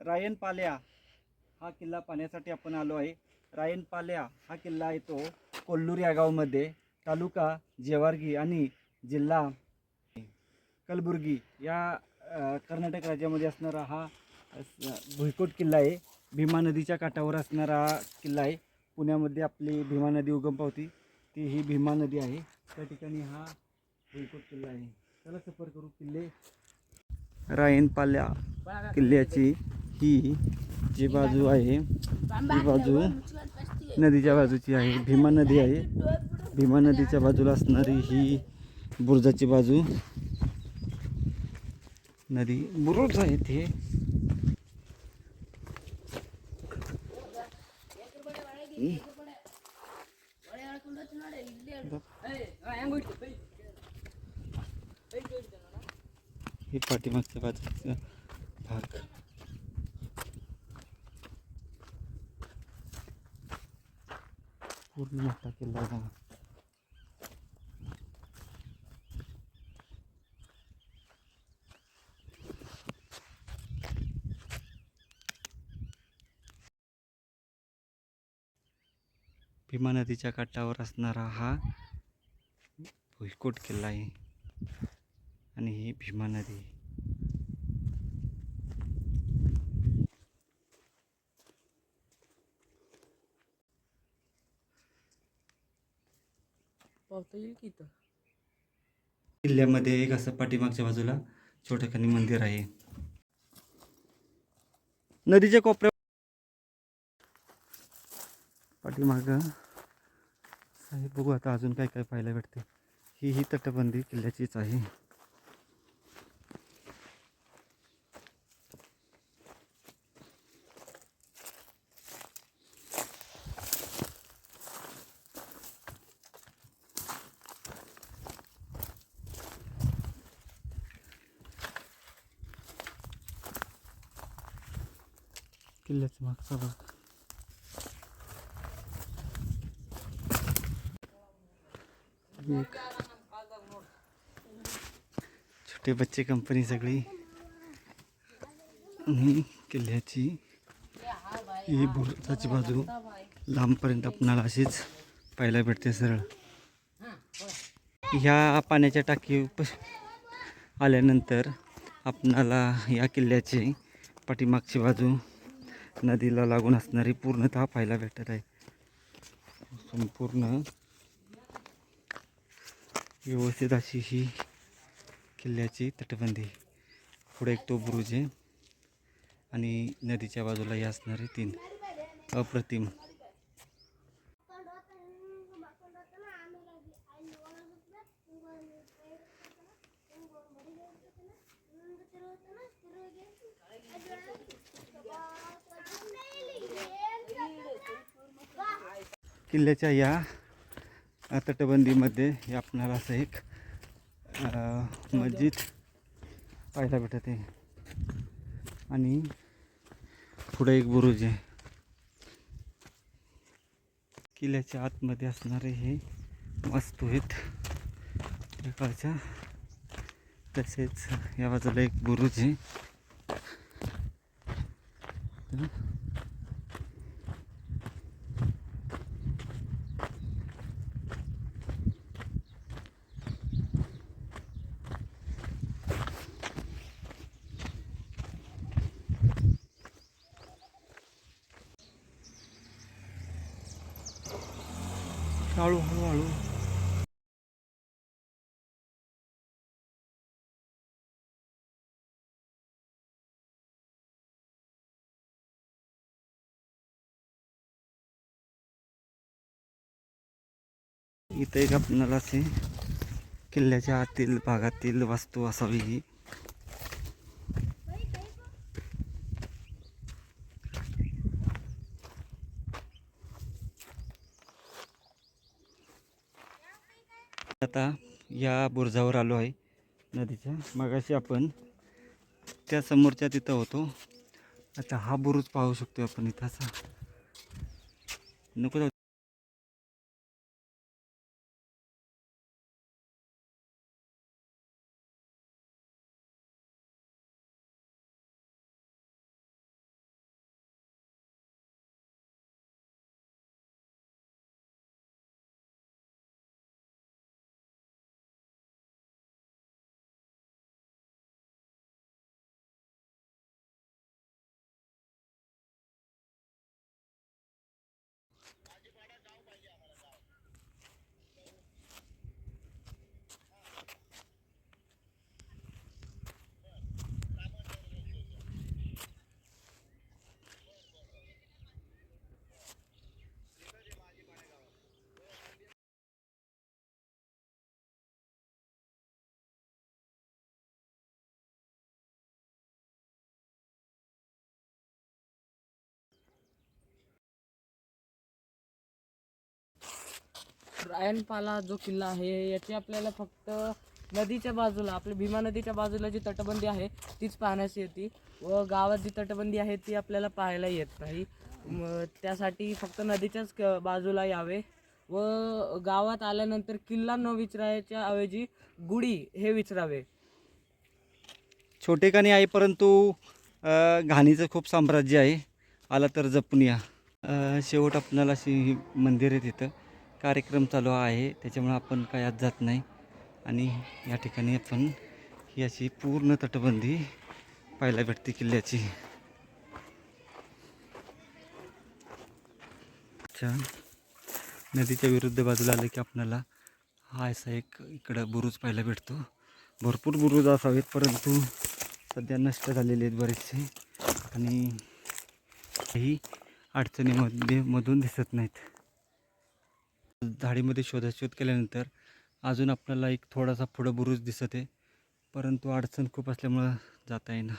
रायनपाल्या हा किल्ला पाहण्यासाठी आपण आलो आहे. रायनपाल्या हा किल्ला येतो कोल्लूर या गावामध्ये, तालुका जेवारगी आणि जिल्हा कलबुर्गी या कर्नाटक राज्यामध्ये असणारा हा भुईकोट किल्ला आहे. भीमा नदीच्या काठावर असणारा हा किल्ला आहे. पुण्यामध्ये आपली भीमा नदी उगम पावती, ती ही भीमा नदी आहे. त्या ठिकाणी हा भुईकोट किल्ला आहे. चला सफर करू. किल्ले रायनपाल्या किल्ल्याची ही जी बाजू आहे, ही बाजू नदीच्या बाजूची आहे. भीमा नदी आहे. भीमा नदीच्या बाजूला असणारी ही बुरुजाची बाजू, नदी बुरुज आहे ते. हे पाठीमागच्या बाजूचा भाग. पूर्ण मोठा किल्ला आहे. भीमा नदीच्या काठावर असणारा हा भुईकोट किल्ला आहे. आणि ही भीमा नदी. किल्ल्यामध्ये एक असं पाठीमागच्या बाजूला छोटेखानी मंदिर आहे. नदीच्या कोपऱ्या पाठीमाग बघू आता अजून काय काय पाहायला भेटते. ही तटबंदी किल्ल्याचीच आहे. किल्ल्याचा मागचा भाग. छोटे बच्चे कंपनी सगळी. किल्ल्याची ही बुरुजाची बाजू लांबपर्यंत आपणाला अशीच पाहायला भेटते सरळ. ह्या पाण्याच्या टाकी आल्यानंतर आपणाला या किल्ल्याची पाठीमागची बाजू नदीला लागून असणारी पूर्णतः पाहायला भेटत आहे. संपूर्ण व्यवस्थित अशी ही किल्ल्याची तटबंदी. पुढे एक तो बुरुज आहे आणि नदीच्या बाजूला ही असणारे 3 अप्रतिम. किल्ल्याच्या या तटबंदीमध्ये हे आपणाला असं एक मस्जिद पाहायला भेटत आहे आणि पुढे एक बुरुज आहे. किल्ल्याच्या आतमध्ये असणारे हे वास्तू आहेत प्रकारच्या. तसेच या बाजूला एक बुरुज आहे. हळूहळू इथे एक आपल्याला असे किल्ल्याच्या आतील भागातील वास्तू असावी ही. आता या बुरुजावर आलो आहे नदीच्या. मगाशी आपण त्या समोरच्या तिथं होतो. आता हा बुरुज पाहू शकतो आपण इथं असा. नको रायनपाला जो किल्ला आहे याची आपल्याला फक्त नदीच्या बाजूला, आपल्या भीमा नदीच्या बाजूला जी तटबंदी आहे तीच पाहण्यास येते व गावात जी तटबंदी आहे ती आपल्याला पाहायला येत नाही. त्यासाठी फक्त नदीच्याच बाजूला यावे व गावात आल्यानंतर किल्ला न विचारायच्या ऐवजी गुढी हे विचारावे. छोटेखानी आहे परंतु घाणीचं खूप साम्राज्य आहे. आला तर जपून या. शेवट आपल्याला अशी मंदिर आहे, तिथं कार्यक्रम चालू आहे त्याच्यामुळे आपण काय आत जात नाही. आणि या ठिकाणी आपण ही अशी पूर्ण तटबंदी पाहायला भेटते किल्ल्याची. अच्छा, नदीच्या विरुद्ध बाजूला आलं की आपल्याला हा असा एक इकडं बुरुज पाहायला भेटतो. भरपूर बुरुज असावेत परंतु सध्या नष्ट झालेले आहेत बरेचसे आणि काही अडचणीमध्ये मधून दिसत नाहीत. झाडीमध्ये शोधाशोध केल्यानंतर अजून आपल्याला एक थोडासा पुढं बुरुज दिसत आहे, परंतु अडचण खूप असल्यामुळं जाता येईना.